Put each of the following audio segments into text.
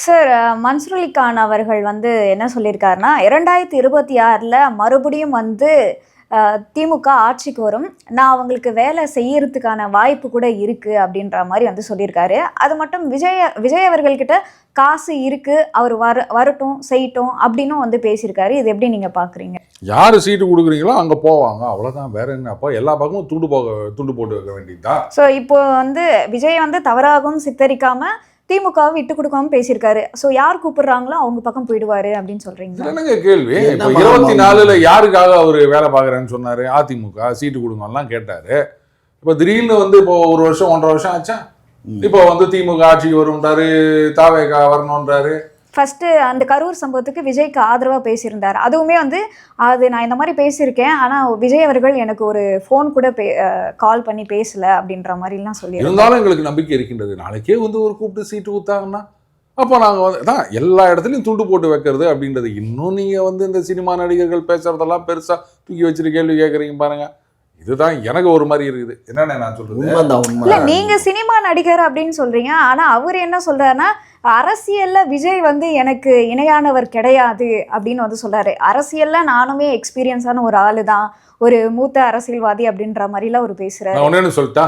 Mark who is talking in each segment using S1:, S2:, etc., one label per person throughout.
S1: Sir, Mansoor Ali Khan அவர்கள் வந்து என்ன சொல்லியிருக்காருன்னா, 2026ல மறுபடியும் வந்து திமுக ஆட்சிக்கு வரும். நான் அவங்களுக்கு வேலை செய்யறதுக்கான வாய்ப்பு கூட இருக்கு அப்படின்ற மாரி வந்து சொல்லியிருக்காரு. அது மட்டும் விஜய் அவர்கள்கிட்ட காசு இருக்கு. அவர் வரட்டும், செய்யட்டும் அப்படின்னும் வந்து பேசியிருக்காரு. இது எப்படி நீங்க பார்க்குறீங்க?
S2: யாரு சீட்டு குடுக்குறீங்களோ அங்க போவாங்க. அவ்வளவுதான். வேற என்ன? அப்ப எல்லா பக்கமும் துண்டு போட்டு வைக்க வேண்டியதுதான்.
S1: ஸோ இப்போ வந்து விஜய் வந்து தவறாகவும் சித்தரிக்காம திமுகவை விட்டு கொடுக்காம பேசியிருக்காரு. ஸோ யார் கூப்பிடுறாங்களோ அவங்க பக்கம் போயிடுவாரு அப்படின்னு சொல்றீங்களா?
S2: என்னங்க கேள்வி? இப்போ 24ல யாருக்காக அவரு வேலை பார்க்குறேன்னு சொன்னாரு? அதிமுக சீட்டு கொடுங்கலாம் கேட்டாரு. இப்போ திடீர்னு வந்து இப்போ 1 வருஷம் 1.5 வருஷம் ஆச்சா? இப்போ வந்து திமுக ஆட்சிக்கு வரும்ன்றாரு, தாவேகா வரணுன்றாரு.
S1: ஃபர்ஸ்ட் அந்த கரூர் சம்பவத்துக்கு விஜய்க்கு ஆதரவாக பேசியிருந்தார். அதுவுமே வந்து அது நான் இந்த மாதிரி பேசியிருக்கேன், ஆனால் விஜய் அவர்கள் எனக்கு ஒரு ஃபோன் கூட கால் பண்ணி பேசல அப்படின்ற மாதிரிலாம் சொல்லி
S2: இருந்தாலும் எங்களுக்கு நம்பிக்கை இருக்கின்றது. நாளைக்கே வந்து ஒரு கூப்பிட்டு சீட்டு கொடுத்தாங்கன்னா அப்போ நாங்கள் வந்து தான் எல்லா இடத்துலையும் துண்டு போட்டு வைக்கிறது அப்படின்றது. இன்னும் நீங்கள் வந்து இந்த சினிமா நடிகர்கள் பேசுறதெல்லாம் பெருசாக தூக்கி வச்சுட்டு கேள்வி கேட்குறீங்க பாருங்க. இதுதான் எனக்கு ஒரு மாதிரி இருக்குது. என்னென்ன நான் சொல்றது?
S1: இல்ல, நீங்க சினிமா நடிகர் அப்படின்னு சொல்றீங்க, ஆனா அவர் என்ன சொல்றாருன்னா, அரசியல்ல விஜய் வந்து எனக்கு இணையானவர் கிடையாது அப்படின்னு வந்து சொல்றாரு. அரசியல்ல நானுமே எக்ஸ்பீரியன்ஸான ஒரு ஆளு தான், ஒரு மூத்த அரசியல்வாதி அப்படின்ற மாதிரிலாம் ஒரு பேசுறாரு.
S2: நான் ஒன்று சொல்லிட்டா,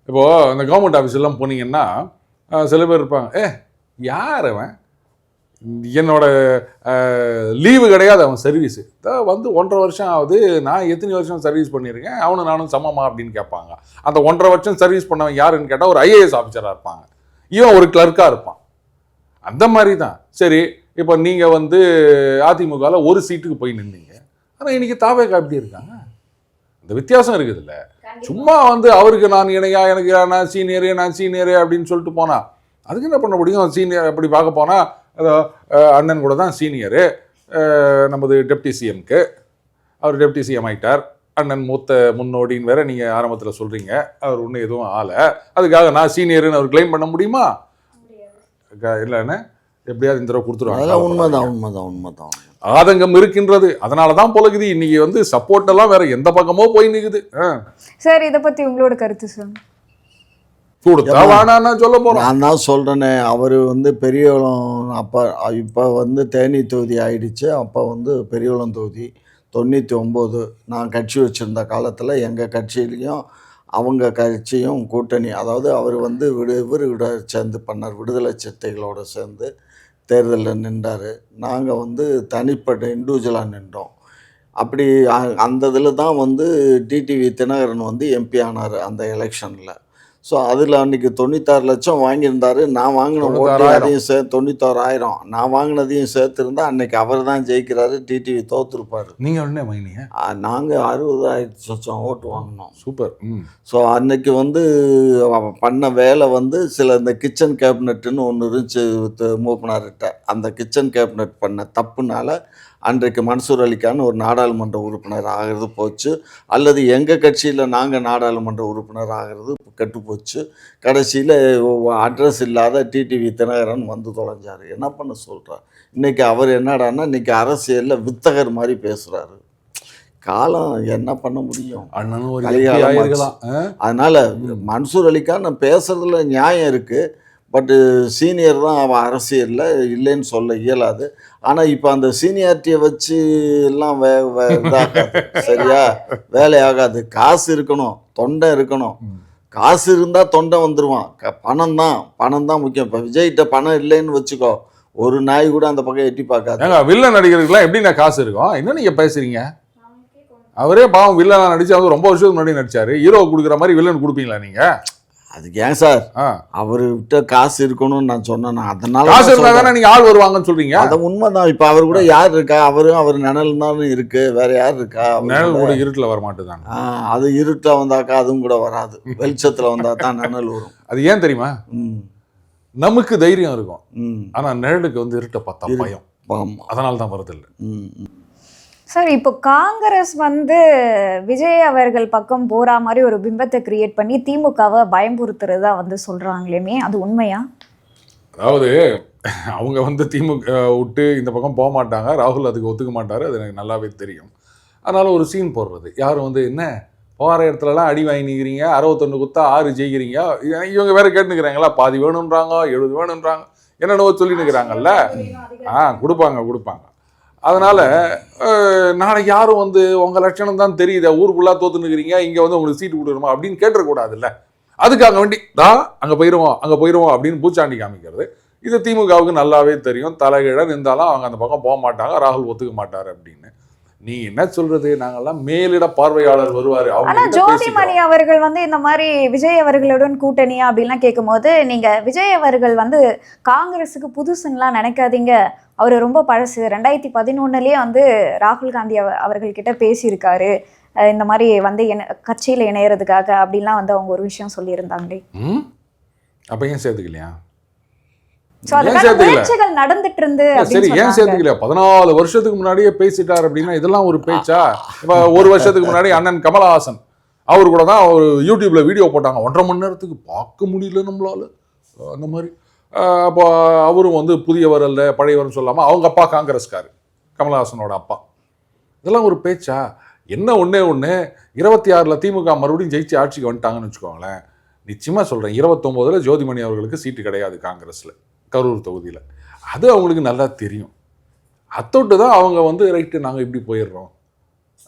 S2: இப்போ அந்த கவர்மெண்ட் ஆஃபீஸ் எல்லாம் போனீங்கன்னா சில பேர் இருப்பாங்க, யார் அவன், என்னோட லீவு கிடையாது, அவன் சர்வீஸு வந்து 1.5 வருஷம் ஆகுது, நான் எத்தனை வருஷம் சர்வீஸ் பண்ணியிருக்கேன், அவனும் நானும் சமமா அப்படின்னு கேட்பாங்க. அந்த 1.5 வருஷம் சர்வீஸ் பண்ணவன் யாருன்னு கேட்டால் ஒரு IAS ஆஃபீஸராக இருப்பாங்க, இவன் ஒரு கிளர்க்காக இருப்பான். அந்த மாதிரி தான். சரி, இப்போ நீங்கள் வந்து அதிமுகவில் ஒரு சீட்டுக்கு போய் நின்றீங்க, ஆனால் இன்னைக்கு தாவேகா எப்படி இருக்காங்க? அந்த வித்தியாசம் இருக்குதுல்ல. சும்மா வந்து அவருக்கு நான் இணையா, எனக்கு நான் சீனியரு அப்படின்னு சொல்லிட்டு போனா அதுக்கு என்ன பண்ண முடியும்? சீனியர் அப்படி பார்க்க போனால் அண்ணன் கூட தான் சீனியரு. நமது டெப்டி சிஎம்க்கு அவர் டெப்டி சிஎம் ஆகிட்டார். அண்ணன் மூத்த முன்னோடின்னு வேற நீங்கள் ஆரம்பத்தில் சொல்கிறீங்க. அவர் ஒன்றும் எதுவும் ஆலை. அதுக்காக நான் சீனியருன்னு அவர் கிளைம் பண்ண முடியுமா? இல்லைன்னு எப்படியாவது இந்த தடவை கொடுத்துருவாங்க.
S3: உண்மைதான்.
S2: ஆதங்கம் இருக்கின்றது. அதனால தான் போலக்குது இன்னைக்கு வந்து சப்போர்ட் எல்லாம் வேற எந்த பக்கமோ போய் நிற்குது.
S1: சார், இதை பற்றி உங்களோட கருத்து சார்?
S2: சொல்ல போறோம்.
S3: நான் தான் சொல்றேனே, அவர் வந்து பெரியகுளம் அப்போ இப்போ வந்து தேனி தொகுதி ஆயிடுச்சு. அப்போ வந்து பெரியகுளம் தொகுதி 99 நான் கட்சி வச்சுருந்த காலத்தில் எங்கள் கட்சியிலையும் அவங்க கட்சியும் கூட்டணி, அதாவது அவர் வந்து இவரோட சேர்ந்து பண்ணார், விடுதலை சிறுத்தைகளோடு சேர்ந்து தேர்தலில் நின்றார். நாங்கள் வந்து தனிப்பட்ட இண்டிவிஜுவலாக நின்றோம். அப்படி அந்த இதில் தான் வந்து டிடிவி தினகரன் வந்து MP ஆனார் அந்த எலெக்ஷனில். ஸோ அதில் அன்றைக்கி 96 லட்சம் வாங்கியிருந்தார். நான் வாங்கின ஓட்டு அதையும் 91,000 நான் வாங்கினதையும் சேர்த்துருந்தா அன்றைக்கி அவர் தான் ஜெயிக்கிறாரு, டிடிவி தோற்றுருப்பார்.
S2: நீங்கள் உடனே வாங்கினீங்க?
S3: நாங்கள் 60,000 ஓட்டு வாங்கினோம்.
S2: சூப்பர்.
S3: ஸோ அன்றைக்கி வந்து பண்ண வேலை வந்து சில இந்த கிச்சன் கேபினட்டுன்னு ஒன்று இருந்துச்சு மூப்பனார்கிட்ட. அந்த கிச்சன் கேபினட் பண்ண தப்புனால அன்றைக்கு மன்சூர் அலி கான் ஒரு நாடாளுமன்ற உறுப்பினர் ஆகிறது போச்சு. அல்லது எங்கள் கட்சியில் நாங்கள் நாடாளுமன்ற உறுப்பினர் ஆகிறது கெட்டு போச்சு. கடைசியில் அட்ரஸ் இல்லாத டிடிவி தினகரன் வந்து தொலைஞ்சார். என்ன பண்ண சொல்கிறார்? இன்றைக்கி அவர் என்னடான்னா இன்றைக்கி அரசியலில் வித்தகர் மாதிரி பேசுகிறாரு. காலம் என்ன பண்ண முடியும்? அதனால் மன்சூர் அலி கான் பேசுகிறதுல நியாயம் இருக்குது. பட்டு சீனியர் தான் அவன் அரசியலில் இல்லைன்னு சொல்ல இயலாது. ஆனால் இப்போ அந்த சீனியாரிட்டியை வச்சு எல்லாம் இதாகாது, சரியா? வேலையாகாது. காசு இருக்கணும், தொண்டை இருக்கணும். காசு இருந்தால் தொண்டை வந்துடுவான். பணம் தான் முக்கியம். இப்போ விஜய்கிட்ட பணம் இல்லைன்னு வச்சுக்கோ, ஒரு நாய் கூட அந்த பக்கம் எட்டி பார்க்காது.
S2: வில்ல நடிகர்களுக்குலாம் எப்படின்னா காசு இருக்கும்? என்ன நீங்கள் பேசுகிறீங்க? அவரே பாவம் வில்லனா நடிச்சு அவர் ரொம்ப வருஷத்துக்கு முன்னாடி நடிச்சாரு. ஹீரோ கொடுக்குற மாதிரி வில்லன் கொடுப்பீங்களா நீங்கள்?
S3: அதுக்கு ஏன் சார் அவர்கிட்ட காசு இருக்கணும்னு நான் சொன்னேன். அதனால
S2: காசு இருந்தா தானே நீங்க ஆள் வருவாங்கன்னு சொல்றீங்க.
S3: அது உண்மைதான். இப்ப அவர் கூட யார் இருக்கா? அவர் நிழல் தான் இருக்கு, வேற யார் இருக்கா?
S2: நிழல் கூட இருட்டுல வர மாட்டேதான்.
S3: அது இருட்டா வந்தாக்கா அதுவும் கூட வராது, வெளிச்சத்துல வந்தா தான் நிழல் வரும்.
S2: அது ஏன் தெரியுமா? நமக்கு தைரியம் இருக்கும், ஆனா நிழலுக்கு வந்து இருட்ட பார்த்தா பயம். அதனால தான் வருதில்லை.
S1: சார், இப்போ காங்கிரஸ் வந்து விஜய் அவர்கள் பக்கம் போகிற மாதிரி ஒரு பிம்பத்தை கிரியேட் பண்ணி திமுகவை பயம்புறுத்துறதா வந்து சொல்கிறாங்களேமே, அது உண்மையா?
S2: அதாவது அவங்க வந்து திமுக விட்டு இந்த பக்கம் போக மாட்டாங்க, ராகுல் அதுக்கு ஒத்துக்க மாட்டார், அது எனக்கு நல்லாவே தெரியும். அதனால் ஒரு சீன் போடுறது, யாரும் வந்து என்ன போகிற இடத்துலலாம் அடி வாங்கி நிற்கிறீங்க, 61 குத்தா 6 ஜெயிக்கிறீங்க, இவங்க வேறு கேட்டுக்கிறாங்களா, பாதி வேணுன்றாங்க, 70 வேணுன்றாங்க. என்னென்னவோ சொல்லி நிற்கிறாங்கல்ல. கொடுப்பாங்க. அதனால நாளைக்கு யாரும் வந்து உங்க லட்சணம் தான் தெரியுது, ஊருக்குள்ளா தோத்து நிற்கிறீங்க, இங்க வந்து உங்களுக்கு சீட்டு கொடுக்கணுமா அப்படின்னு கேட்டுறக்கூடாதுல்ல. அதுக்காக வேண்டி அங்க போயிருவோம் அப்படின்னு பூச்சாண்டி காமிக்கிறது. இது திமுகவுக்கு நல்லாவே தெரியும். தலைகீழ நின்றாலும் அவங்க அந்த பக்கம் போக மாட்டாங்க, ராகுல் ஒத்துக்க மாட்டாரு அப்படின்னு. நீ என்ன சொல்றது, நாங்கெல்லாம் மேலிட பார்வையாளர் வருவாரு.
S1: ஆனா ஜோதிமணி அவர்கள் வந்து இந்த மாதிரி விஜய் அவர்களுடன் கூட்டணியா அப்படின்லாம் கேட்கும்போது, நீங்க விஜய் அவர்கள் வந்து காங்கிரஸுக்கு புதுசுன்னெலாம் நினைக்காதீங்க, அவர் ரொம்ப பழசு. 2011 வந்து ராகுல் காந்தி அவர்கள் கிட்ட பேசியிருக்காரு இந்த மாதிரி வந்து கட்சியில் இணையறதுக்காக அப்படின்லாம் வந்து அவங்க ஒரு விஷயம் சொல்லியிருந்தாங்களே.
S2: அப்ப ஏன் சேர்த்துக்கலையா?
S1: நடந்துட்டு இருந்து
S2: சரி, ஏன் சேர்த்துக்கலையா? 14 வருஷத்துக்கு முன்னாடியே பேசிட்டார் அப்படின்னா இதெல்லாம் ஒரு பேச்சா? இப்ப ஒரு வருஷத்துக்கு முன்னாடி அண்ணன் கமலஹாசன் அவர் கூட தான் ஒரு யூடியூப்ல வீடியோ போட்டாங்க, 1.5 மணி நேரத்துக்கு பார்க்க முடியல நம்மளால அந்த மாதிரி. அப்போ அவரும் வந்து புதியவர் அல்ல பழையவர்னு சொல்லாம அவங்க அப்பா காங்கிரஸ்காரு, கமலஹாசனோட அப்பா. இதெல்லாம் ஒரு பேச்சா? என்ன ஒண்ணு 26 திமுக மறுபடியும் ஜெயிச்சு ஆட்சிக்கு வந்துட்டாங்கன்னு வச்சுக்கோங்களேன். நிச்சயமா சொல்றேன், 29 ஜோதிமணி அவர்களுக்கு சீட்டு கிடையாது காங்கிரஸ்ல, கரூர் தொகுதியில். அது அவங்களுக்கு நல்லா தெரியும். அத்தொட்டு தான் அவங்க வந்து ரைட்டு நாங்கள் இப்படி போயிடுறோம்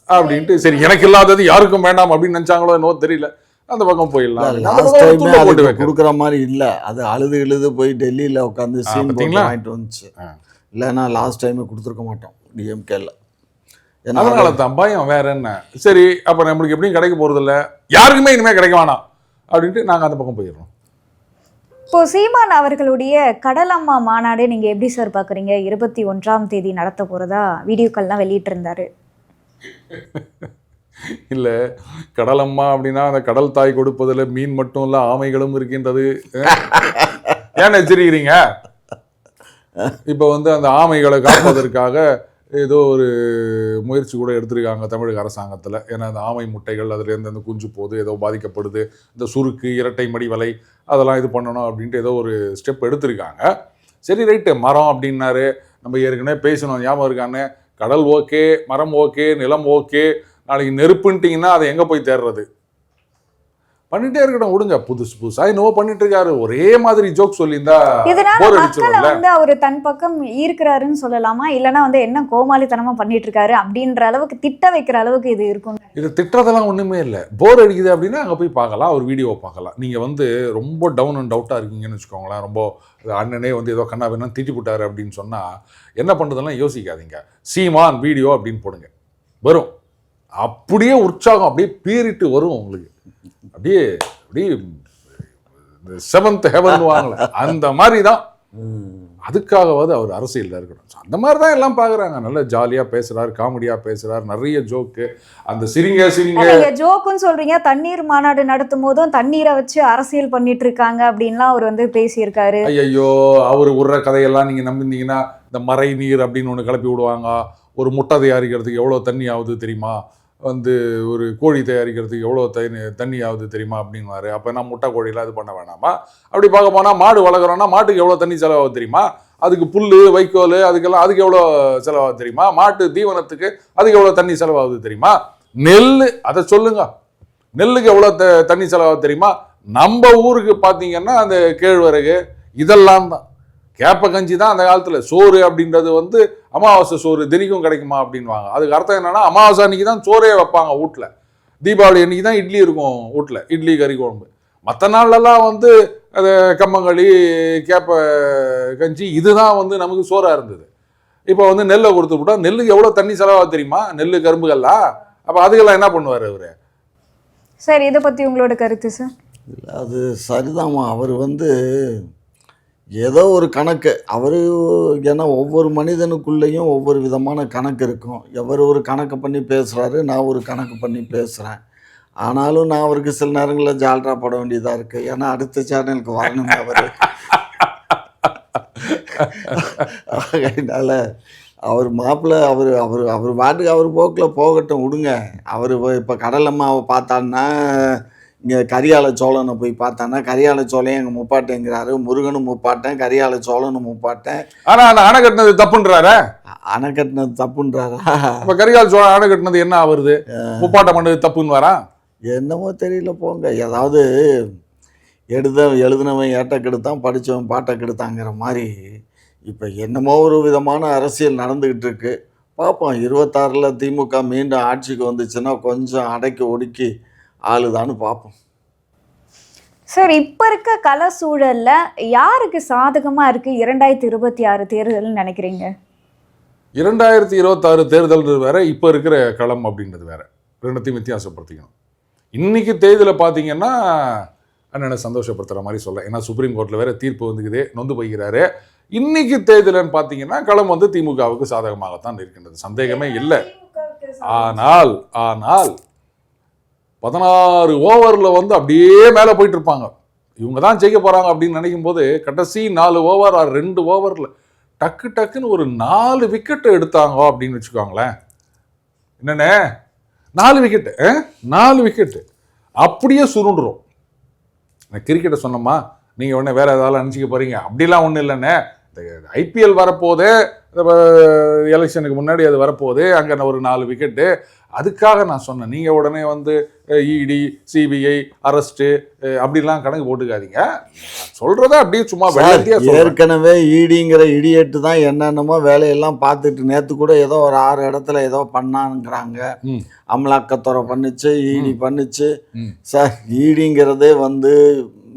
S2: அப்படின்ட்டு, சரி எனக்கு இல்லாதது யாருக்கும் வேண்டாம் அப்படின்னு நினைச்சாங்களோ என்னவோ தெரியல, அந்த பக்கம் போயிடலாம்
S3: கொடுக்குற மாதிரி இல்லை. அது அழுது போய் டெல்லியில் உட்காந்து சீன் வாங்கிட்டு வந்துச்சு. இல்லைன்னா லாஸ்ட் டைம் கொடுத்துருக்க மாட்டோம் டிஎம்கேல.
S2: அதனால தான் பயம், வேற என்ன. சரி அப்போ நம்மளுக்கு எப்படியும் கிடைக்க போறது இல்லை, யாருக்குமே இனிமேல் கிடைக்க வேணாம் அப்படின்ட்டு நாங்கள் அந்த பக்கம் போயிடுறோம்.
S1: இப்போ சீமான் அவர்களுடைய கடலம்மா மாநாடு நீங்க எப்படி சார் பாக்குறீங்க? 21ஆம் தேதி நடத்த போறதா வீடியோக்கள்லாம் வெளியிட்டு இருந்தாரு.
S2: இல்ல, கடலம்மா அப்படின்னா அந்த கடல் தாய் கொடுப்பதுல மீன் மட்டும் இல்ல ஆமைகளும் இருக்கின்றது. ஏன் வச்சிருக்கிறீங்க? இப்ப வந்து அந்த ஆமைகளை காப்பதற்காக ஏதோ ஒரு முயற்சி கூட எடுத்திருக்காங்க தமிழக அரசாங்கத்தில். ஏன்னா அந்த ஆமை முட்டைகள் அதுலேருந்து அந்த குஞ்சு போது ஏதோ பாதிக்கப்படுது, இந்த சுருக்கு இரட்டை மடி வலை அதெல்லாம் இது பண்ணணும் அப்படின்ட்டு ஏதோ ஒரு ஸ்டெப் எடுத்திருக்காங்க. சரி ரைட்டு, மரம் அப்படின்னாரு, நம்ம ஏற்கனவே பேசணும் ஞாபகம் இருக்கான்னு, கடல் ஓகே, மரம் ஓகே, நிலம் ஓகே, நாளைக்கு நெருப்புன்ட்டிங்கன்னா அதை எங்கே போய் தேடுறது? பண்ணிட்டே இருக்கட்டும், விடுங்க. புதுசா என்னவோ பண்ணிட்டு இருக்காரு, ஒரே மாதிரி ஜோக் சொல்லியிருந்தா
S1: மக்களை வந்து அவரு தன் பக்கம் ஈர்க்கிறாருன்னு சொல்லலாமா? இல்லைன்னா வந்து என்ன கோமாளித்தனமா பண்ணிட்டு இருக்காரு அப்படின்ற அளவுக்கு திட்ட வைக்கிற அளவுக்கு இது இருக்கும்?
S2: இது திட்டதெல்லாம் ஒண்ணுமே இல்லை. போர் அடிக்குது அப்படின்னா அங்கே போய் பார்க்கலாம், ஒரு வீடியோ பார்க்கலாம். நீங்க வந்து ரொம்ப டவுன் அண்ட் அவுட்டா இருக்கீங்கன்னு வச்சுக்கோங்களேன், ரொம்ப அண்ணனே வந்து ஏதோ கண்ணா வேணா திட்டி போட்டாரு அப்படின்னு சொன்னா என்ன பண்றதெல்லாம் யோசிக்காதீங்க. சீமான் வீடியோ அப்படின்னு போடுங்க, வரும். அப்படியே உற்சாகம் அப்படியே பீறிட்டு வரும் உங்களுக்கு. அப்படியே செவன்த் ஹெவன் வாங்கல அந்த மாதிரி தான். அதுக்காகவாது அவர் அரசியலில் இருக்கணும். அந்த மாதிரி தான் எல்லாம் பார்க்குறாங்க. நல்லா ஜாலியாக பேசுகிறார், காமெடியாக பேசுகிறார், நிறைய ஜோக்கு. அந்த சிரிங்க
S1: ஜோக்குன்னு சொல்கிறீங்க, தண்ணீர் மாநாடு நடத்தும் போதும் தண்ணீரை வச்சு அரசியல் பண்ணிட்டு இருக்காங்க அப்படின்லாம் அவர் வந்து பேசியிருக்காரு.
S2: ஐயோ, அவர் விடுற கதையெல்லாம் நீங்கள் நம்பினீங்கன்னா இந்த மறை நீர் அப்படின்னு ஒன்று கிளப்பி விடுவாங்க. ஒரு முட்டை தயாரிக்கிறதுக்கு எவ்வளோ தண்ணி ஆகுது தெரியுமா, வந்து ஒரு கோழி தயாரிக்கிறதுக்கு எவ்வளோ தண்ணி ஆகுது தெரியுமா அப்படின்வாரு. அப்போ நான் முட்டை கோழிலாம் இது பண்ண வேணாமா? அப்படி பார்க்க போனால் மாடு வளர்க்குறோன்னா மாட்டுக்கு எவ்வளோ தண்ணி செலவாகுது தெரியுமா? அதுக்கு புல் வைக்கோல் அதுக்கெல்லாம் அதுக்கு எவ்வளோ செலவாகுது தெரியுமா? மாட்டு தீவனத்துக்கு அதுக்கு எவ்வளோ தண்ணி செலவாகுது தெரியுமா? நெல் அதை சொல்லுங்க, நெல்லுக்கு எவ்வளோ தண்ணி செலவாகுது தெரியுமா? நம்ம ஊருக்கு பார்த்தீங்கன்னா அந்த கேழ்வரகு இதெல்லாம் தான். கேப்ப கஞ்சி தான் அந்த காலத்தில் சோறு அப்படின்றது வந்து அமாவாசை சோறு தினிக்கும் கிடைக்குமா அப்படின்வாங்க. அதுக்கு அர்த்தம் என்னன்னா அமாவாசை அன்னைக்கு தான் சோறே வைப்பாங்க வீட்டில். தீபாவளி அன்னைக்கு தான் இட்லி இருக்கும் வீட்டில், இட்லி கறி குழம்பு. மற்ற நாள்லாம் வந்து அது கம்மங்களி கேப்ப கஞ்சி இதுதான் வந்து நமக்கு சோறாக இருந்தது. இப்போ வந்து நெல்லை கொடுத்து விட்டா நெல்லுக்கு எவ்வளோ தண்ணி செலவாக தெரியுமா? நெல் கரும்புகள்லாம். அப்போ அதுக்கெல்லாம் என்ன பண்ணுவார் அவர்?
S1: சார் இதை பற்றி உங்களோட கருத்து சார்?
S3: அது சரிதாம்மா. அவர் வந்து ஏதோ ஒரு கணக்கு அவர், ஏன்னா ஒவ்வொரு மனிதனுக்குள்ளேயும் ஒவ்வொரு விதமான கணக்கு இருக்கும். எவர் ஒரு கணக்கு பண்ணி பேசுகிறாரு, நான் ஒரு கணக்கு பண்ணி பேசுகிறேன். ஆனாலும் நான் அவருக்கு சில நேரங்களில் ஜால்ரா போட வேண்டியதாக இருக்குது. ஏன்னா அடுத்த சேனலுக்கு வரணுங்க அவர். அதனால் அவர் மாப்பிள்ளை அவர் அவர் அவர் பாட்டுக்கு அவர் போக்கில் போகட்டும், விடுங்க. அவர் இப்போ கடலம்மாவை பார்த்தான்னா இங்கே கரியால சோழனை போய் பார்த்தானா கரியால சோழன் எங்கள் முப்பாட்டேங்கிறாரு. முருகனும் முப்பாட்டேன், கரியால சோழனும் முப்பாட்டேன்.
S2: ஆனால் அணை கட்டினது தப்புன்றாரா?
S3: அணை கட்டினது தப்புன்றாரா?
S2: இப்போ கரியால சோழன் அணை கட்டினது என்ன ஆகுறது? முப்பாட்டம் பண்ணது தப்புன்னு வரா?
S3: என்னமோ தெரியல போங்க. ஏதாவது எழுதினவன் ஏட்ட கெடுத்தான், படித்தவன் பாட்டை கெடுத்தாங்கிற மாதிரி இப்போ என்னமோ ஒரு விதமான அரசியல் நடந்துக்கிட்டு இருக்கு. பார்ப்போம் 26ல் திமுக மீண்டும் ஆட்சிக்கு வந்துச்சுன்னா கொஞ்சம் அடக்கி ஒடுக்கி ஆளுதான்னு பார்ப்போம்.
S1: சார், இப்போ இருக்க கள சூழல்ல யாருக்கு சாதகமா இருக்கு 2026 தேர்தல்னு நினைக்கிறீங்க?
S2: 2026 தேர்தல் வேற, இப்போ இருக்கிற களம் அப்படின்றது வேற. ரெண்டுத்தையும் வித்தியாசப்படுத்திக்கணும். இன்னைக்கு தேர்தலில் பார்த்தீங்கன்னா அண்ணனை சந்தோஷப்படுத்துகிற மாதிரி சொல்ல, ஏன்னா சுப்ரீம் கோர்ட்டில் வேற தீர்ப்பு வந்துக்குது, நொந்து போய்கிறாரு. இன்னைக்கு தேர்தல்னு பார்த்தீங்கன்னா களம் வந்து திமுகவுக்கு சாதகமாகத்தான் இருக்கின்றது, சந்தேகமே இல்லை. ஆனால் 16 ஓவரில் வந்து அப்படியே மேலே போயிட்டு இருப்பாங்க. இவங்க தான் ஜெயிக்க போகிறாங்க அப்படின்னு நினைக்கும் போது கடைசி 4 ஓவர் 2 ஓவரில் டக்குன்னு ஒரு 4 விக்கெட்டு எடுத்தாங்க அப்படின்னு வச்சுக்கோங்களேன். என்னண்ணே 4 விக்கெட்டு அப்படியே சுருண்டுரும். கிரிக்கெட்டை சொன்னோமா, நீங்கள் உடனே வேறு ஏதாவது நினச்சிக்க போகிறீங்க, அப்படிலாம் ஒன்றும் இல்லைண்ணே. ஐபிஎல் வரப்போது, எலெக்ஷனுக்கு முன்னாடி அது வரப்போகுது, அங்கே ஒரு 4 விக்கெட்டு, அதுக்காக நான் சொன்னேன். நீங்கள் உடனே வந்து இடி சிபிஐ அரெஸ்ட்டு அப்படிலாம் கணக்கு போட்டுக்காதீங்க. சொல்கிறத அப்படியே சும்மா
S3: ஏற்கனவே ஈடிங்கிற இடியேட்டு தான் என்னென்னமோ வேலையெல்லாம் பார்த்துட்டு நேற்று கூட ஏதோ ஒரு 6 இடத்துல ஏதோ பண்ணாங்கிறாங்க. அமலாக்கத்துறை பண்ணிச்சு, ஈடி பண்ணிச்சு. சார், ஈடிங்கிறதே வந்து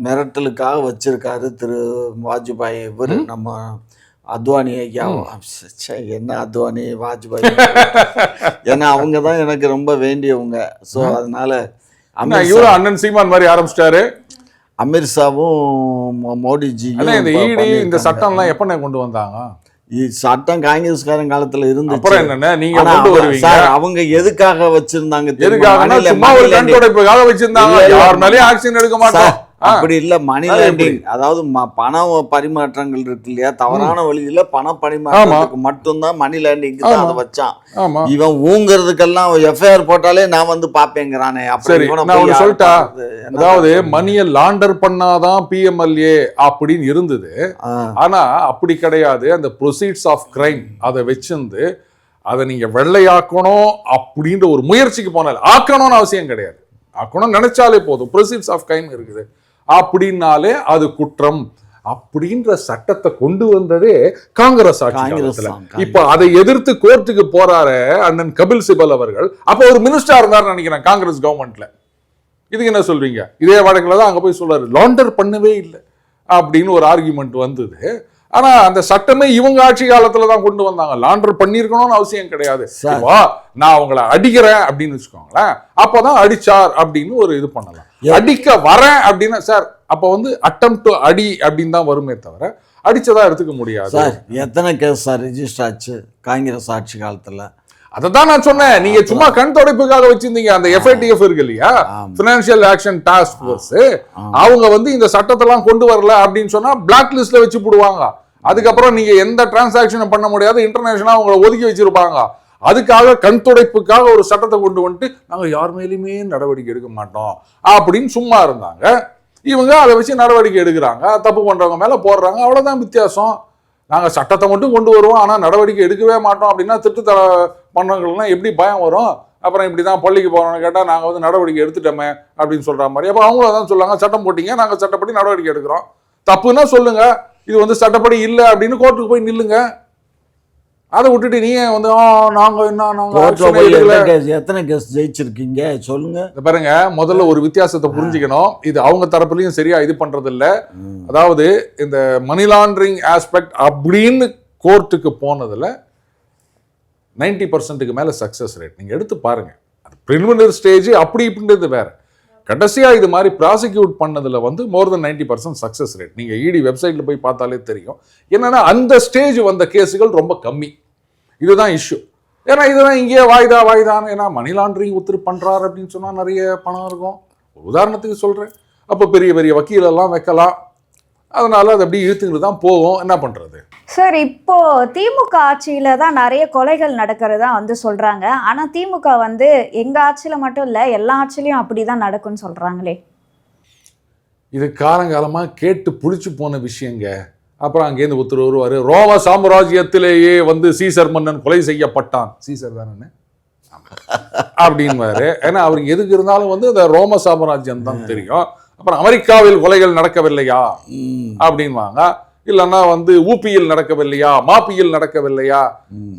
S3: மிரட்டலுக்காக வச்சிருக்காரு திரு வாஜ்பாய். இவர் நம்ம அத்வானி ஐயா, என்ன அத்வானி வாஜ்பாய், ஏன்னா அவங்க தான் எனக்கு ரொம்ப வேண்டியவங்க. ஸோ அதனால
S2: அண்ணன் சீமான் மாதிரி ஆரம்பிச்சிட்டாரு.
S3: அமித்ஷாவும் மோடிஜியும்
S2: இந்த சட்டம்லாம் எப்ப கொண்டு வந்தாங்க?
S3: சட்டம் காங்கிரஸ்காரன் காலத்துல இருந்து.
S2: அப்புறம் என்னன்னா நீங்க கொண்டு வருவீங்க.
S3: அவங்க எதுக்காக வச்சிருந்தாங்க?
S2: வச்சிருந்தாங்க, யார் மேலயும் ஆக்ஷன் எடுக்க மாட்டோம்.
S3: அப்படி இல்ல, மணி லேண்டிங், அதாவது பண பரிமாற்றங்கள் இருக்கு இல்லையா, தவறான வழியில பண பரிமாற்றத்துக்கு மட்டும்தான் மணி லேண்டிங் அதை வச்சான். இவன் ஊங்குறதுக்கெல்லாம் எஃப்ஐஆர் போட்டாலே நான் வந்து பாப்பேங்கிறானே.
S2: சரி, நான் சொல்லிட்டா, அதாவது மணியை லாண்டர் பண்ணாதான் பிஎம்எல்ஏ அப்படின்னு இருந்தது. ஆனா அப்படி கிடையாது. அந்த ப்ரொசீட்ஸ் ஆஃப் கிரைம் அதை வச்சிருந்து அதை நீங்க வெள்ளையாக்கணும் அப்படின்ற ஒரு முயற்சிக்கு போனால, ஆக்கணும்னு அவசியம் கிடையாது, ஆக்கணும் நினைச்சாலே போதும். ப்ரொசீட்ஸ் ஆஃப் கிரைம் இருக்குது அப்படின்னாலே அது குற்றம் அப்படின்ற சட்டத்தை கொண்டு வந்ததே காங்கிரஸ் ஆட்சி. இப்ப அதை எதிர்த்து கோர்ட்டுக்கு போறாரு அண்ணன் கபில் சிபல் அவர்கள். அப்ப ஒரு மினிஸ்டர் இருந்தாரு நினைக்கிறேன் காங்கிரஸ் கவர்மெண்ட்ல. இதுக்கு என்ன சொல்றீங்க? இதே வழக்குல தான் அங்க போய் சொல்றாரு லாண்டர் பண்ணவே இல்லை அப்படின்னு ஒரு ஆர்குமெண்ட் வந்தது. ஆனா அந்த சட்டமே இவங்க ஆட்சி காலத்துல தான் கொண்டு வந்தாங்க. லாண்டர் பண்ணிருக்கணும்னு அவசியம் கிடையாது. நான் அவங்களை அடிக்கிறேன் அப்படின்னு வச்சுக்கோங்களேன், அப்பதான் அடிச்சார் அப்படின்னு ஒரு இது பண்ணலாம். அடிக்க வரேன் அப்படின்னா சார் அப்ப வந்து அட்டெம்ப்ட் டு அடி அப்படின்னு தான் வருமே தவிர அடிச்சதா எடுத்துக்க முடியாது.
S3: சார், எத்தனை கேஸ் சார் ரெஜிஸ்டர் ஆச்சு காங்கிரஸ் ஆட்சி காலத்துல?
S2: அததான் நான் சொன்னேன். நீங்க சும்மா கண் துடைப்புக்காக வச்சிருந்தீங்க. அந்த எஃப்ஐடிஎஃப் இருக்கு இல்லையா, பினான்சியல் ஆக்ஷன் டாஸ்க் ஃபோர்ஸ், அவங்க வந்து இந்த சட்டத்தெல்லாம் கொண்டு வரல அப்படின்னு சொன்னா பிளாக் லிஸ்ட்ல வச்சு போடுவாங்க. அதுக்கப்புறம் நீங்க எந்த டிரான்சாக்சனும் பண்ண முடியாது, இன்டர்நேஷனலா அவங்களை ஒதுக்கி வச்சிருப்பாங்க. அதுக்காக கண் துடைப்புக்காக ஒரு சட்டத்தை கொண்டு வந்துட்டு நாங்க யார் மேலுமே நடவடிக்கை எடுக்க மாட்டோம் அப்படின்னு சும்மா இருந்தாங்க. இவங்க அதை வச்சு நடவடிக்கை எடுக்கிறாங்க, தப்பு பண்றவங்க மேல போடுறாங்க. அவ்வளவுதான் வித்தியாசம். நாங்க சட்டத்தை மட்டும் கொண்டு வருவோம், ஆனா நடவடிக்கை எடுக்கவே மாட்டோம் அப்படின்னா திட்டு பண்ணவங்கள்லாம் எப்படி பயம் வரும்? அப்புறம் இப்படிதான் பள்ளிக்கு போறோம்னு கேட்டா நாங்க வந்து நடவடிக்கை எடுத்துட்டோமே அப்படின்னு சொல்ற மாதிரி. அப்ப அவங்கள தான் சொல்லுவாங்க சட்டம் போட்டீங்க, நாங்க சட்டப்படி நடவடிக்கை எடுக்கிறோம். தப்புன்னா சொல்லுங்க, இது வந்து சட்டப்படி இல்லை அப்படின்னு கோர்ட்டுக்கு போய் நில்லுங்க. அதை விட்டுட்டு நீங்க வந்து
S3: எத்தனை கேஸ் ஜெயிச்சிருக்கீங்க சொல்லுங்க.
S2: பாருங்க, முதல்ல ஒரு வித்தியாசத்தை புரிஞ்சுக்கணும். இது அவங்க தரப்புலையும் சரியா இது பண்றது இல்ல. அதாவது இந்த மணி லாண்டரிங் ஆஸ்பெக்ட் அப்படின்னு கோர்ட்டுக்கு போனதுல 90% மேல சக்சஸ் ரேட் நீங்க எடுத்து பாருங்க. அது பிரிலிமினரி ஸ்டேஜ் அப்படி இப்படின்றது வேற. கடைசியா இது மாதிரி ப்ராசிக்யூட் பண்ணதுல வந்து மோர் தென் 90% சக்சஸ் ரேட். நீங்க இடி வெப்சைட்ல போய் பார்த்தாலே தெரியும். என்னன்னா அந்த ஸ்டேஜ் வந்த கேஸுகள் ரொம்ப கம்மி. இதுதான் இஷ்யூ. ஏன்னா இதெல்லாம் இங்கேயே வாய்தான். ஏன்னா மணி லாண்டரிங் ஒருத்தர் பண்றாரு அப்படின்னு சொன்னா நிறைய பணம் இருக்கும். உதாரணத்துக்கு சொல்றேன், அப்ப பெரிய பெரிய வக்கீலெல்லாம் வைக்கலாம். அதனால அது அப்படி இழுத்துக்கிட்டு தான் போகும். என்ன பண்றது
S1: சார்? இப்போ திமுக ஆட்சியில தான் நிறைய கொலைகள் நடக்கிறதா வந்து சொல்றாங்க. ஆனா திமுக வந்து எங்க ஆட்சியில மட்டும் இல்ல, எல்லா ஆட்சியிலையும் அப்படிதான் நடக்கும்னு சொல்றாங்களே.
S2: இது காலங்காலமா கேட்டு புளிச்சு போன விஷயங்க. அப்புறம் அங்கேருந்து ஒருத்தர் வருவாரு, ரோம சாம்ராஜ்யத்திலேயே வந்து சீசர் மன்னன் கொலை செய்யப்பட்டான். சீசர் தானே அப்படின்னு. ஏன்னா அவருக்கு எதுக்கு இருந்தாலும் வந்து அந்த ரோம சாம்ராஜ்யம் தான் தெரியும். அப்புறம் அமெரிக்காவில் கொலைகள் நடக்கவில்லையா அப்படின்வாங்க. இல்லைன்னா வந்து ஊபியில் நடக்கவில்லையா, மாப்பியில் நடக்கவில்லையா.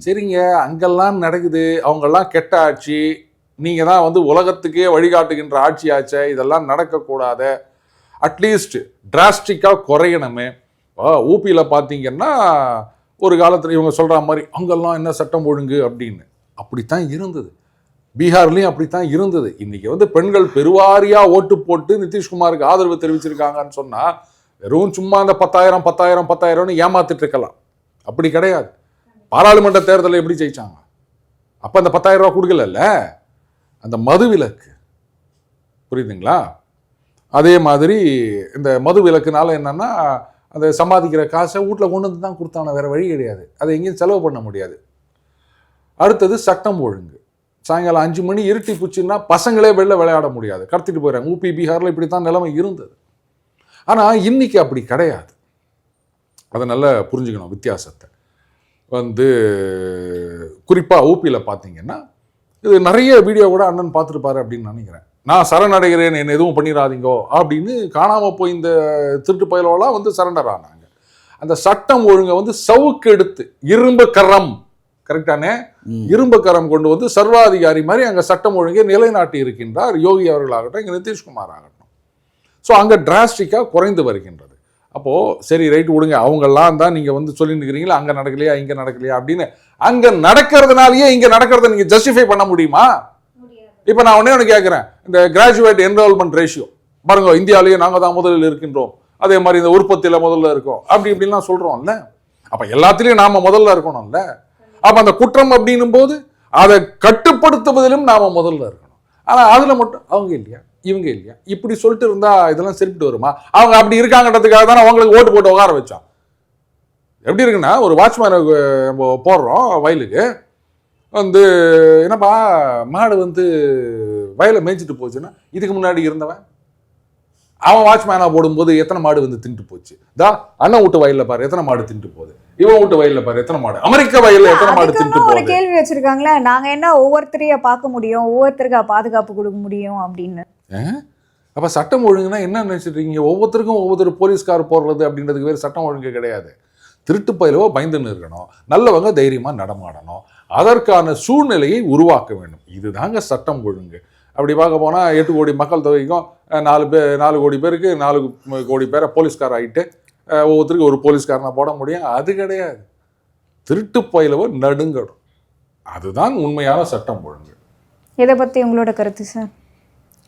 S2: சரிங்க, அங்கெல்லாம் நடக்குது, அவங்கெல்லாம் கெட்ட ஆட்சி, நீங்க தான் வந்து உலகத்துக்கே வழிகாட்டுகின்ற ஆட்சி ஆச்சே, இதெல்லாம் நடக்கக்கூடாத, அட்லீஸ்ட் டிராஸ்டிக்காக குறையணுமே. ஊபியில் பார்த்தீங்கன்னா ஒரு காலத்தில் இவங்க சொல்ற மாதிரி அங்கெல்லாம் என்ன சட்டம் ஒழுங்கு அப்படின்னு, அப்படித்தான் இருந்தது. பீகார்லையும் அப்படித்தான் இருந்தது. இன்னைக்கு வந்து பெண்கள் பெருவாரியா ஓட்டு போட்டு நிதிஷ்குமாருக்கு ஆதரவு தெரிவிச்சிருக்காங்கன்னு சொன்னா வெறும் சும்மா அந்த 10,000 ஏமாத்திட்டு இருக்கலாம். அப்படி கிடையாது. பாராளுமன்ற தேர்தலில் எப்படி ஜெயிச்சாங்க? அப்ப அந்த 10,000 ரூபாய் கொடுக்கல, அந்த மது விலக்கு, புரியுதுங்களா? அதே மாதிரி இந்த மது விலக்குனால என்னன்னா அந்த சம்பாதிக்கிற காசை வீட்டில் கொண்டு வந்து தான் கொடுத்தான, வேற வழி கிடையாது. அதை எங்கேயும் செலவு பண்ண முடியாது. அடுத்தது சட்டம் ஒழுங்கு. சாயங்காலம் 5 மணி இருட்டி பூச்சின்னா பசங்களே வெளில விளையாட முடியாது, கடத்திட்டு போயிடறாங்க. ஊபி பீகாரில் இப்படி தான் நிலைமை இருந்தது. ஆனால் இன்னைக்கு அப்படி கிடையாது. அதை நல்லா புரிஞ்சுக்கணும் வித்தியாசத்தை. வந்து குறிப்பாக ஊபியில் பார்த்தீங்கன்னா இது நிறைய வீடியோ கூட அண்ணன் பார்த்துருப்பாரு அப்படின்னு நினைக்கிறேன். நான் சரணடைகிறேன், என்ன எதுவும் பண்ணிடாதீங்கோ அப்படின்னு காணாமல் போய் இந்த திருட்டு பயலோலாம் வந்து சரண்டர் ஆனாங்க. அந்த சட்டம் ஒழுங்கை வந்து சவுக்கு எடுத்து இரும்பு கரம், கரெக்டானே, இரும்பு கரம் கொண்டு வந்து சர்வாதிகாரி மாதிரி அங்கே சட்டம் ஒழுங்கை நிலைநாட்டி இருக்கின்றார் யோகி அவர்களாகட்டும், இங்கே நிதிஷ்குமார் ஆகட்டும். ஸோ அங்கே டிராஸ்டிக்காக குறைந்து வருகின்றது. அப்போது சரி ரைட்டு விடுங்க, அவங்கெல்லாம் தான் நீங்கள் வந்து சொல்லிட்டு இருக்கிறீங்களா அங்கே நடக்கலையா இங்கே நடக்கலையா அப்படின்னு. அங்கே நடக்கிறதுனாலேயே இங்கே நடக்கிறத நீங்கள் ஜஸ்டிஃபை பண்ண முடியுமா? இப்போ நான் ஒன்று கேட்குறேன், இந்த கிராஜுவேட் என்ரோல்மெண்ட் ரேஷியோ பாருங்க, இந்தியாவிலேயே நாங்கள் தான் முதலில் இருக்கின்றோம், அதே மாதிரி இந்த உற்பத்தியில் முதல்ல இருக்கோம் அப்படி இப்படின்லாம் சொல்கிறோம்ல. அப்போ எல்லாத்துலேயும் நாம் முதல்ல இருக்கணும்ல. அப்போ அந்த குற்றம் அப்படின்னும் போது அதை கட்டுப்படுத்துவதிலும் நாம் முதல்ல இருக்கணும். ஆனால் அதில் மட்டும் அவங்க இல்லையா இவங்க இல்லையா இப்படி சொல்லிட்டு இருந்தா இதெல்லாம் சரிப்பட்டு வருமா? அவங்க அப்படி இருக்காங்கன்றதுக்காக தானே அவங்களுக்கு ஓட்டு போட்டு உட்கார வச்சோம். எப்படி இருக்குன்னா, ஒரு வாட்ச்மேனை நம்ம போடுறோம் வயலுக்கு, வந்து என்னப்பா மாடு வந்து வயலை மேய்ச்சிட்டு போச்சுன்னா இதுக்கு முன்னாடி இருந்தவன் அவன் வாட்ச்மேனா போடும்போது எத்தனை மாடு வந்து தின்ட்டு போச்சு. அண்ணன் வீட்டு வயல்ல பாரு எத்தனை மாடு தின்ட்டு போகுது, இவன் வீட்டு வயல்ல பாரு எத்தனை மாடு, அமெரிக்க வயல்ல எத்தனை மாடு தின்ட்டு போகுது.
S1: ஒரு கேள்வி வச்சிருக்காங்களே, நாங்க என்ன ஒவ்வொருத்தரைய பார்க்க முடியும், ஒவ்வொருத்தருக்கு பாதுகாப்பு கொடுக்க முடியும் அப்படின்னு.
S2: அப்ப சட்டம் ஒழுங்குனா என்ன நினைச்சிட்டு இருக்கீங்க? ஒவ்வொருத்தருக்கும் ஒவ்வொரு போலீஸ்கார் போடுறது அப்படின்றதுக்கு வேறு சட்டம் ஒழுங்கு கிடையாது. திருட்டு பயிலவோ பயந்துன்னு இருக்கணும், நல்லவங்க தைரியமா நடமாடணும், அதற்கான சூழ்நிலையை உருவாக்க வேண்டும். இதுதாங்க சட்டம் ஒழுங்கு. அப்படி பார்க்க போனால் 8 கோடி மக்கள் தொகைக்கும் 4 கோடி பேருக்கு 4 கோடி பேரை போலீஸ்கார் ஆகிட்டு ஒவ்வொருத்தருக்கு ஒரு போலீஸ்காரனை போட முடியும்? அது கிடையாது. திருட்டு பயிலவோ நடுங்கடும். அதுதான் உண்மையான சட்டம் ஒழுங்கு.
S1: இதை பற்றி உங்களோட கருத்து சார்?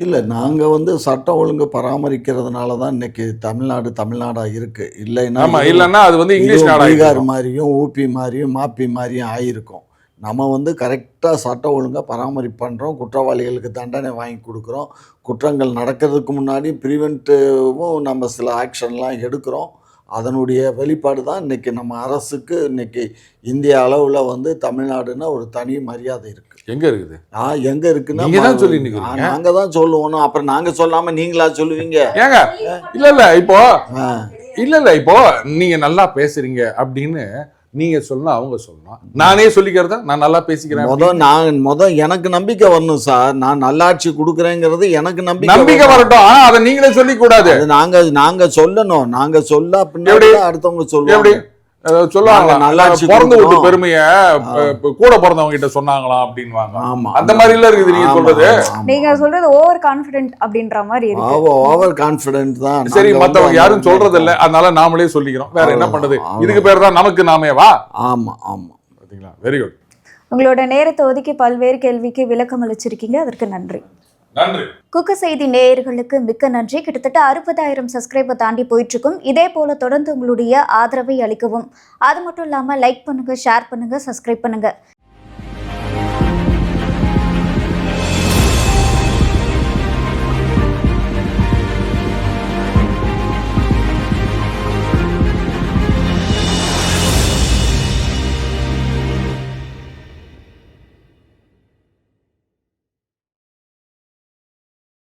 S3: இல்லை, நாங்கள் வந்து சட்டம் ஒழுங்கு பராமரிக்கிறதுனால தான் இன்னைக்கு தமிழ்நாடாக இருக்குது.
S2: இல்லைன்னா அது வந்து இங்கிலீஷ் நாடு,
S3: பீகார் மாதிரியும் ஊபி மாதிரியும் மாப்பி மாதிரியும் ஆகிருக்கும். நம்ம வந்து கரெக்டாக சட்டம் ஒழுங்காக பராமரிப்பு பண்ணுறோம், குற்றவாளிகளுக்கு தண்டனை வாங்கி கொடுக்குறோம், குற்றங்கள் நடக்கிறதுக்கு முன்னாடி ப்ரிவென்டிவும் நம்ம சில ஆக்ஷன்லாம் எடுக்கிறோம். அதனுடைய வெளிப்பாடு தான் இன்றைக்கி நம்ம அரசுக்கு இன்றைக்கி இந்திய அளவில் வந்து தமிழ்நாடுன்னா ஒரு தனி மரியாதை இருக்குது.
S2: எங்கே இருக்குது?
S3: எங்கே இருக்குன்னா
S2: நாங்கள்
S3: தான் சொல்லுவோம். அப்புறம் நாங்கள் சொல்லாமல் நீங்களா சொல்லுவீங்க?
S2: ஏங்க இல்லை இப்போ நீங்கள் நல்லா பேசுகிறீங்க அப்படின்னு நீங்க சொல்லணும், அவங்க சொல்லணும். நானே சொல்லிக்கிறதா நான் நல்லா பேசிக்கிறேன்.
S3: முதல் எனக்கு நம்பிக்கை வரணும் சார். நான் நல்லாட்சி கொடுக்குறேங்கிறது எனக்கு நம்பிக்கை
S2: வரட்டும். ஆனா அதை நீங்களே சொல்லிக் கூடாது.
S3: நாங்க சொல்லணும். நாங்க சொல்ல பின்னாடி அடுத்தவங்க சொல்லுவாங்க.
S2: சொல்லுவாங்க நல்லாட்சி பிறந்து விட்டு பெருமைய கூட பிறந்தவங்க கிட்ட சொன்னாங்களா அப்படின்வாங்க. அந்த மாதிரி எல்லாம் இருக்குது நீங்க சொல்றது.
S1: நீங்க சொல்றது ஓவர் கான்ஃபிடென்ட் அப்படின்ற மாதிரி இருக்கு.
S3: ஓவர் கான்ஃபிடென்ட் தான்.
S2: சரி, மத்தவங்க யாரும் சொல்றது இல்ல, அதனால நாமளே சொல்லிக்கிறோம். வேற என்ன பண்றது? இதுக்கு பேர் தான் நமக்கு நாமேவா?
S3: ஆமா ஆமா.
S2: பாத்தீங்களா? Very good.
S1: உங்களோட நேரத்தை ஒதுக்கி பல்வேறு கேள்விக்கு விளக்கம் அளிச்சிருக்கீங்க, அதற்கு நன்றி. குக்கு செய்தி நேயர்களுக்கு மிக்க நன்றி. கிட்டத்தட்ட 60,000 சப்ஸ்கிரைபர் தாண்டி போயிட்டு இருக்கும். இதே போல தொடர்ந்து உங்களுடைய ஆதரவை அளிக்கவும். அது மட்டும் இல்லாமல் லைக் பண்ணுங்க, ஷேர் பண்ணுங்க, சப்ஸ்கிரைப் பண்ணுங்க.